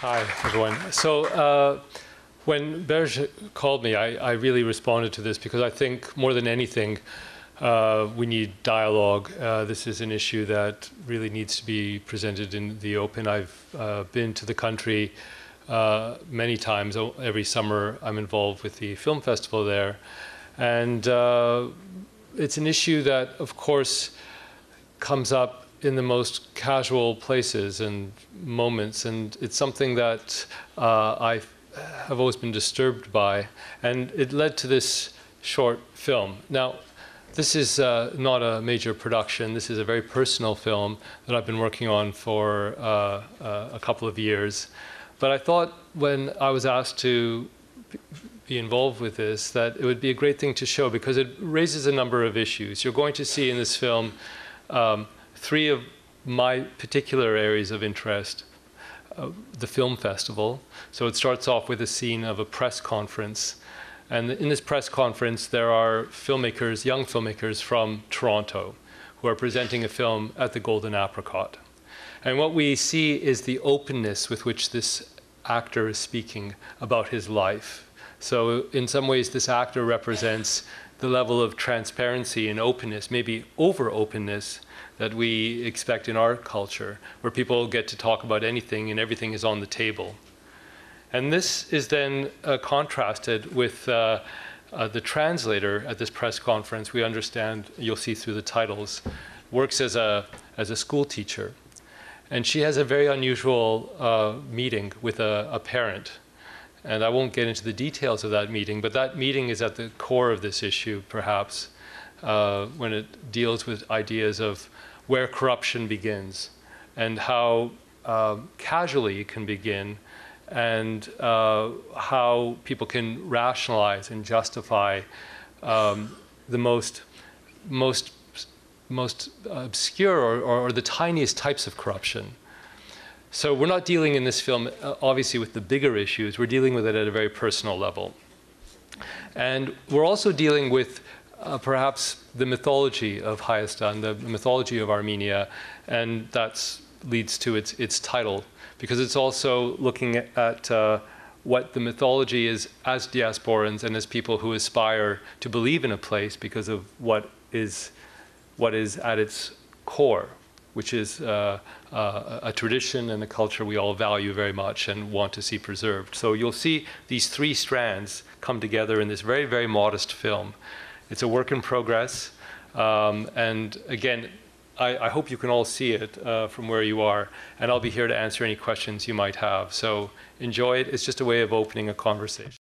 Hi, everyone. When Berge called me, I really responded to this because I think more than anything, we need dialogue. This is an issue that really needs to be presented in the open. I've been to the country many times. Every summer, I'm involved with the film festival there. And it's an issue that, of course, comes up in the most casual places and moments. And it's something that I have always been disturbed by. And it led to this short film. Now, this is not a major production. This is a very personal film that I've been working on for a couple of years. But I thought when I was asked to be involved with this, that it would be a great thing to show because it raises a number of issues. You're going to see in this film three of my particular areas of interest. The film festival. So it starts off with a scene of a press conference. And in this press conference, there are filmmakers, young filmmakers from Toronto, who are presenting a film at the Golden Apricot. And what we see is the openness with which this actor is speaking about his life. So in some ways, this actor represents the level of transparency and openness, maybe over-openness, that we expect in our culture, where people get to talk about anything and everything is on the table. And this is then contrasted with the translator at this press conference. We understand, you'll see through the titles, works as a school teacher. And she has a very unusual meeting with a parent. And I won't get into the details of that meeting, but that meeting is at the core of this issue, perhaps, when it deals with ideas of where corruption begins and how casually it can begin and how people can rationalize and justify the most obscure or the tiniest types of corruption. So we're not dealing in this film, obviously, with the bigger issues. We're dealing with it at a very personal level. And we're also dealing with perhaps the mythology of Hayastan, the mythology of Armenia, and that leads to its title, because it's also looking at what the mythology is as diasporans and as people who aspire to believe in a place because of what is at its core, which is a tradition and a culture we all value very much and want to see preserved. So you'll see these three strands come together in this very, very modest film. It's a work in progress, and again, I hope you can all see it from where you are, and I'll be here to answer any questions you might have. So enjoy it. It's just a way of opening a conversation.